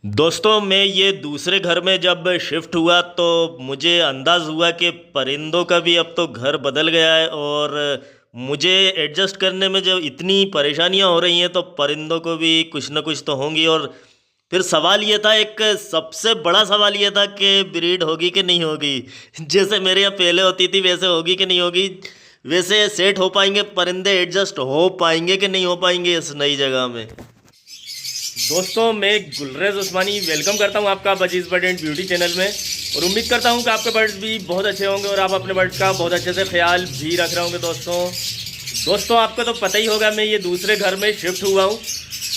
दोस्तों मैं ये दूसरे घर में जब शिफ्ट हुआ तो मुझे अंदाज़ हुआ कि परिंदों का भी अब तो घर बदल गया है और मुझे एडजस्ट करने में जब इतनी परेशानियां हो रही हैं तो परिंदों को भी कुछ ना कुछ तो होंगी। और फिर सवाल ये था, एक सबसे बड़ा सवाल ये था कि ब्रीड होगी कि नहीं होगी। जैसे मेरे यहाँ पहले होती थी वैसे होगी कि नहीं होगी, वैसे सेट हो पाएंगे परिंदे, एडजस्ट हो पाएंगे कि नहीं हो पाएंगे इस नई जगह में। दोस्तों मैं गुलरेज उस्मानी वेलकम करता हूं आपका budgies bird and beauty channel में और उम्मीद करता हूं कि आपके बर्ड्स भी बहुत अच्छे होंगे और आप अपने बर्ड्स का बहुत अच्छे से ख्याल भी रख रहे होंगे। दोस्तों आपको तो पता ही होगा, मैं ये दूसरे घर में शिफ्ट हुआ हूं,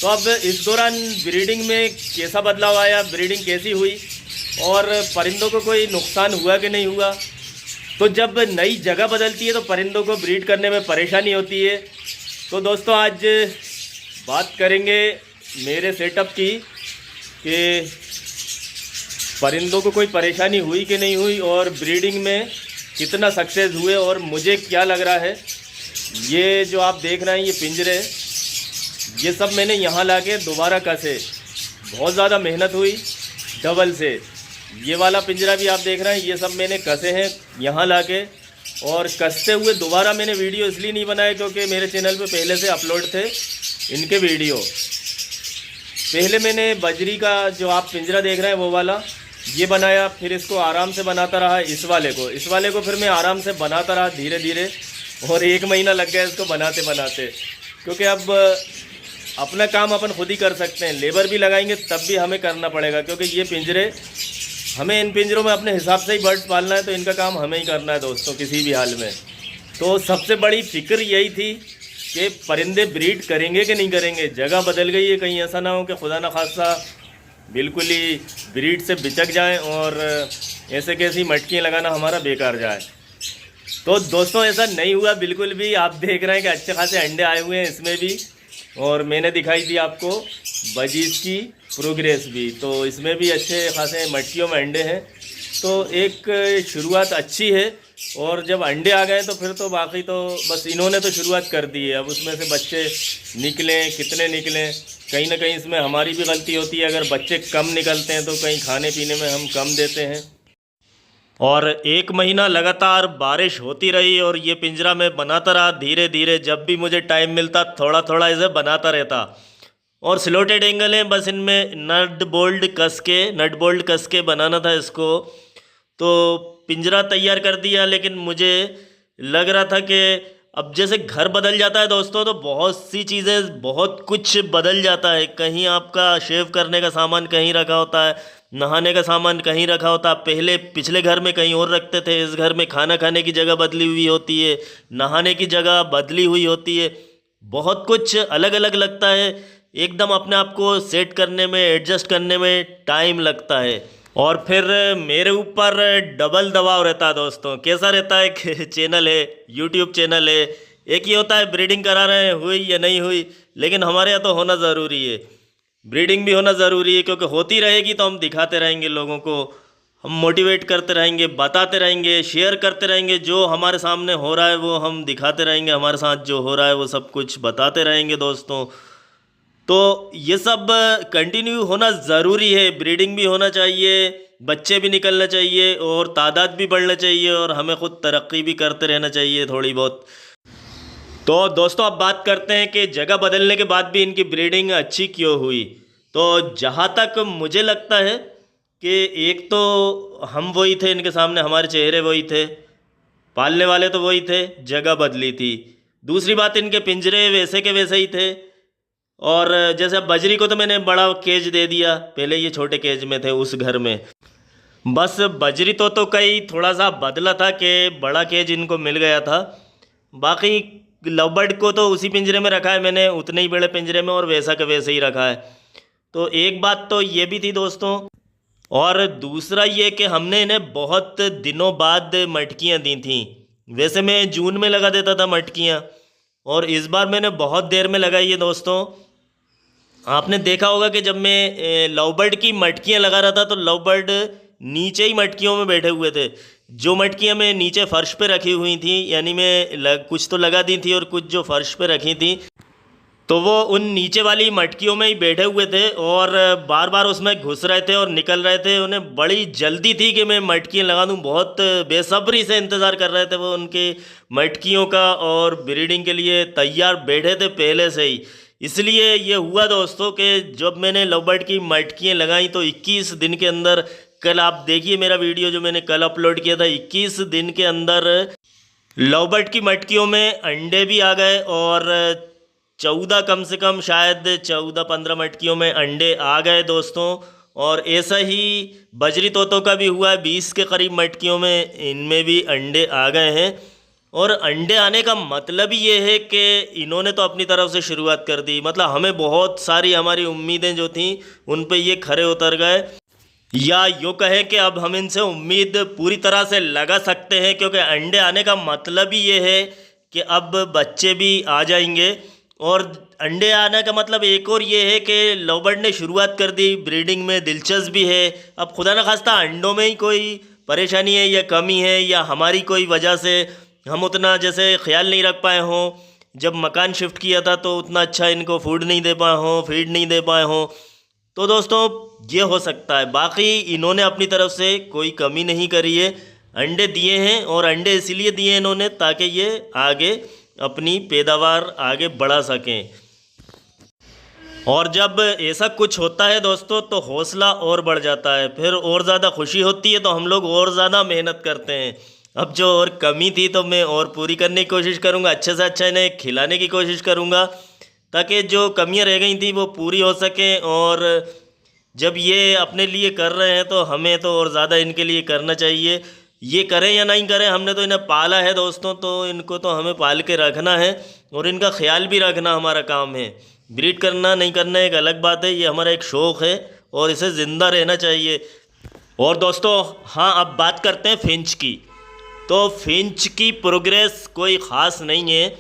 तो अब इस दौरान ब्रीडिंग में कैसा बदलाव आया, ब्रीडिंग कैसी हुई और परिंदों को कोई नुकसान हुआ कि नहीं हुआ। तो जब नई जगह बदलती है तो परिंदों को ब्रीड करने में परेशानी होती है। तो दोस्तों आज बात करेंगे मेरे सेटअप की कि परिंदों को कोई परेशानी हुई कि नहीं हुई और ब्रीडिंग में कितना सक्सेस हुए और मुझे क्या लग रहा है। ये जो आप देख रहे हैं ये पिंजरे, ये सब मैंने यहाँ लाके दोबारा कसे, बहुत ज़्यादा मेहनत हुई डबल से। ये वाला पिंजरा भी आप देख रहे हैं, ये सब मैंने कसे हैं यहाँ लाके, और कसते हुए दोबारा मैंने वीडियो इसलिए नहीं बनाया क्योंकि मेरे चैनल पे पहले से अपलोड थे इनके वीडियो। पहले मैंने बजरी का जो आप पिंजरा देख रहे हैं वो वाला ये बनाया, फिर इसको आराम से बनाता रहा। इस वाले को फिर मैं आराम से बनाता रहा धीरे धीरे, और 1 महीना लग गया इसको बनाते बनाते, क्योंकि अब अपना काम अपन खुद ही कर सकते हैं। लेबर भी लगाएंगे तब भी हमें करना पड़ेगा, क्योंकि ये पिंजरे हमें, इन पिंजरों में अपने हिसाब से ही बर्ड्स पालना है, तो इनका काम हमें ही करना है दोस्तों किसी भी हाल में। तो सबसे बड़ी फिक्र यही थी कि परिंदे ब्रीड करेंगे कि नहीं करेंगे। जगह बदल गई है, कहीं ऐसा ना हो कि खुदा न खासा बिल्कुल ही ब्रीड से बिचक जाएं और ऐसे कैसी मटकियाँ लगाना हमारा बेकार जाए। तो दोस्तों ऐसा नहीं हुआ बिल्कुल भी। आप देख रहे हैं कि अच्छे खासे अंडे आए हुए हैं इसमें भी, और मैंने दिखाई दी आपको बजीज़ की प्रोग्रेस भी, तो इसमें भी अच्छे खासे मटकियों में अंडे हैं। तो एक शुरुआत अच्छी है, और जब अंडे आ गए तो फिर तो बाकी तो बस इन्होंने तो शुरुआत कर दी है। अब उसमें से बच्चे निकलें कितने निकलें, कहीं ना कहीं इसमें हमारी भी गलती होती है। अगर बच्चे कम निकलते हैं तो कहीं खाने पीने में हम कम देते हैं। और 1 महीना लगातार बारिश होती रही और ये पिंजरा मैं बनाता रहा धीरे धीरे। जब भी मुझे टाइम मिलता थोड़ा थोड़ा इसे बनाता रहता। और स्लोटेड एंगल है, बस इनमें नट बोल्ट कस के बनाना था इसको। तो पिंजरा तैयार कर दिया, लेकिन मुझे लग रहा था कि अब जैसे घर बदल जाता है दोस्तों तो बहुत सी चीज़ें, बहुत कुछ बदल जाता है। कहीं आपका शेव करने का सामान कहीं रखा होता है, नहाने का सामान कहीं रखा होता है। पहले पिछले घर में कहीं और रखते थे, इस घर में खाना खाने की जगह बदली हुई होती है, नहाने की जगह बदली हुई होती है। बहुत कुछ अलग अलग लगता है, एकदम अपने आप को सेट करने में, एडजस्ट करने में टाइम लगता है। और फिर मेरे ऊपर डबल दबाव रहता है दोस्तों। कैसा रहता है कि चैनल है, यूट्यूब चैनल है, एक ही होता है ब्रीडिंग करा रहे हैं, हुई या नहीं हुई, लेकिन हमारे यहाँ तो होना ज़रूरी है, ब्रीडिंग भी होना ज़रूरी है, क्योंकि होती रहेगी तो हम दिखाते रहेंगे लोगों को, हम मोटिवेट करते रहेंगे, बताते रहेंगे, शेयर करते रहेंगे। जो हमारे सामने हो रहा है वो हम दिखाते रहेंगे, हमारे साथ जो हो रहा है वो सब कुछ बताते रहेंगे दोस्तों। तो ये सब कंटिन्यू होना ज़रूरी है, ब्रीडिंग भी होना चाहिए, बच्चे भी निकलना चाहिए और तादाद भी बढ़ना चाहिए, और हमें खुद तरक्की भी करते रहना चाहिए थोड़ी बहुत। तो दोस्तों अब बात करते हैं कि जगह बदलने के बाद भी इनकी ब्रीडिंग अच्छी क्यों हुई। तो जहाँ तक मुझे लगता है कि एक तो हम वही थे इनके सामने, हमारे चेहरे वही थे, पालने वाले तो वही थे, जगह बदली थी। दूसरी बात, इनके पिंजरे वैसे के वैसे ही थे। और जैसे अब बजरी को तो मैंने बड़ा केज दे दिया, पहले ये छोटे केज में थे उस घर में। बस बजरी तो कई थोड़ा सा बदला था कि बड़ा केज इनको मिल गया था। बाकी लव बर्ड को तो उसी पिंजरे में रखा है मैंने, उतने ही बड़े पिंजरे में, और वैसा के वैसे ही रखा है। तो एक बात तो ये भी थी दोस्तों, और दूसरा ये कि हमने इन्हें बहुत दिनों बाद मटकियाँ दी थी। वैसे मैं जून में लगा देता था मटकियाँ, और इस बार मैंने बहुत देर में लगाई है दोस्तों। आपने देखा होगा कि जब मैं लव बर्ड की मटकियाँ लगा रहा था तो लव बर्ड नीचे ही मटकियों में बैठे हुए थे। जो मटकियाँ मैं नीचे फर्श पे रखी हुई थी, यानी मैं कुछ तो लगा दी थी और कुछ जो फर्श पे रखी थी, तो वो उन नीचे वाली मटकियों में ही बैठे हुए थे और बार बार उसमें घुस रहे थे और निकल रहे थे। उन्हें बड़ी जल्दी थी कि मैं मटकियाँ लगा दूँ, बहुत बेसब्री से इंतज़ार कर रहे थे वो उनकी मटकियों का और ब्रीडिंग के लिए तैयार बैठे थे पहले से ही। इसलिए ये हुआ दोस्तों कि जब मैंने लव बर्ड की मटकियाँ लगाई तो 21 दिन के अंदर, कल आप देखिए मेरा वीडियो जो मैंने कल अपलोड किया था, 21 दिन के अंदर लव बर्ड की मटकियों में अंडे भी आ गए और 14 कम से कम शायद 14-15 मटकियों में अंडे आ गए दोस्तों। और ऐसा ही बजरी तोतों का भी हुआ है, 20 के करीब मटकियों में इनमें भी अंडे आ गए हैं। और अंडे आने का मतलब ये है कि इन्होंने तो अपनी तरफ से शुरुआत कर दी, मतलब हमें बहुत सारी हमारी उम्मीदें जो थी उन पे ये खरे उतर गए, या यूँ कहें कि अब हम इनसे उम्मीद पूरी तरह से लगा सकते हैं, क्योंकि अंडे आने का मतलब ही ये है कि अब बच्चे भी आ जाएंगे। और अंडे आने का मतलब एक और ये है कि लव बर्ड ने शुरुआत कर दी ब्रीडिंग में, दिलचस्प भी है। अब खुदा न खास्ता अंडों में ही कोई परेशानी है या कमी है या हमारी कोई वजह से हम उतना जैसे ख्याल नहीं रख पाए हों, जब मकान शिफ्ट किया था तो उतना अच्छा इनको फूड नहीं दे पाए हों, फीड नहीं दे पाए हों, तो दोस्तों ये हो सकता है। बाकी इन्होंने अपनी तरफ से कोई कमी नहीं करी है, अंडे दिए हैं और अंडे इसलिए दिए हैं इन्होंने ताकि ये आगे अपनी पैदावार आगे बढ़ा सकें। और जब ऐसा कुछ होता है दोस्तों तो हौसला और बढ़ जाता है, फिर और ज़्यादा खुशी होती है, तो हम लोग और ज़्यादा मेहनत करते हैं। अब जो और कमी थी तो मैं और पूरी करने की कोशिश करूँगा, अच्छे से अच्छा इन्हें खिलाने की कोशिश करूँगा ताकि जो कमियाँ रह गई थी वो पूरी हो सकें। और जब ये अपने लिए कर रहे हैं तो हमें तो और ज़्यादा इनके लिए करना चाहिए। ये करें या नहीं करें, हमने तो इन्हें पाला है दोस्तों, तो इनको तो हमें पाल के रखना है और इनका ख्याल भी रखना हमारा काम है। ब्रीड करना नहीं करना एक अलग बात है, ये हमारा एक शौक़ है और इसे ज़िंदा रहना चाहिए। और दोस्तों हाँ, अब बात करते हैं फिंच की। तो फिंच की प्रोग्रेस कोई ख़ास नहीं है।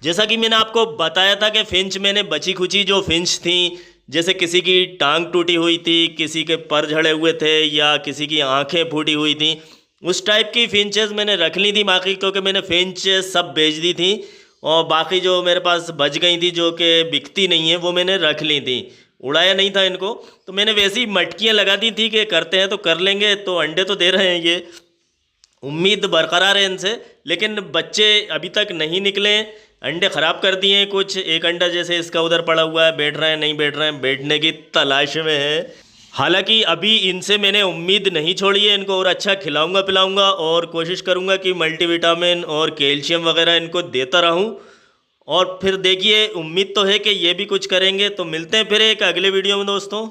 जैसा कि मैंने आपको बताया था कि फिंच मैंने बची खुची जो फिंच थी, जैसे किसी की टांग टूटी हुई थी, किसी के पर झड़े हुए थे या किसी की आंखें फूटी हुई थी, उस टाइप की फिंचेस मैंने रख ली थी बाकी, क्योंकि मैंने फिंच सब बेच दी थी और बाकी जो मेरे पास बच गई थी जो कि बिकती नहीं है वो मैंने रख ली थी, उड़ाया नहीं था इनको। तो मैंने वैसी मटकियाँ लगा दी थी कि करते हैं तो कर लेंगे, तो अंडे तो दे रहे हैं, ये उम्मीद बरकरार है इनसे, लेकिन बच्चे अभी तक नहीं निकले। अंडे ख़राब कर दिए हैं कुछ, एक अंडा जैसे इसका उधर पड़ा हुआ है, बैठ रहे हैं नहीं बैठ रहे हैं, बैठने की तलाश में है। हालांकि अभी इनसे मैंने उम्मीद नहीं छोड़ी है, इनको और अच्छा खिलाऊंगा पिलाऊंगा और कोशिश करूंगा कि मल्टीविटामिन और कैल्शियम वगैरह इनको देता रहूं। और फिर देखिए उम्मीद तो है कि ये भी कुछ करेंगे। तो मिलते हैं फिर एक अगले वीडियो में दोस्तों।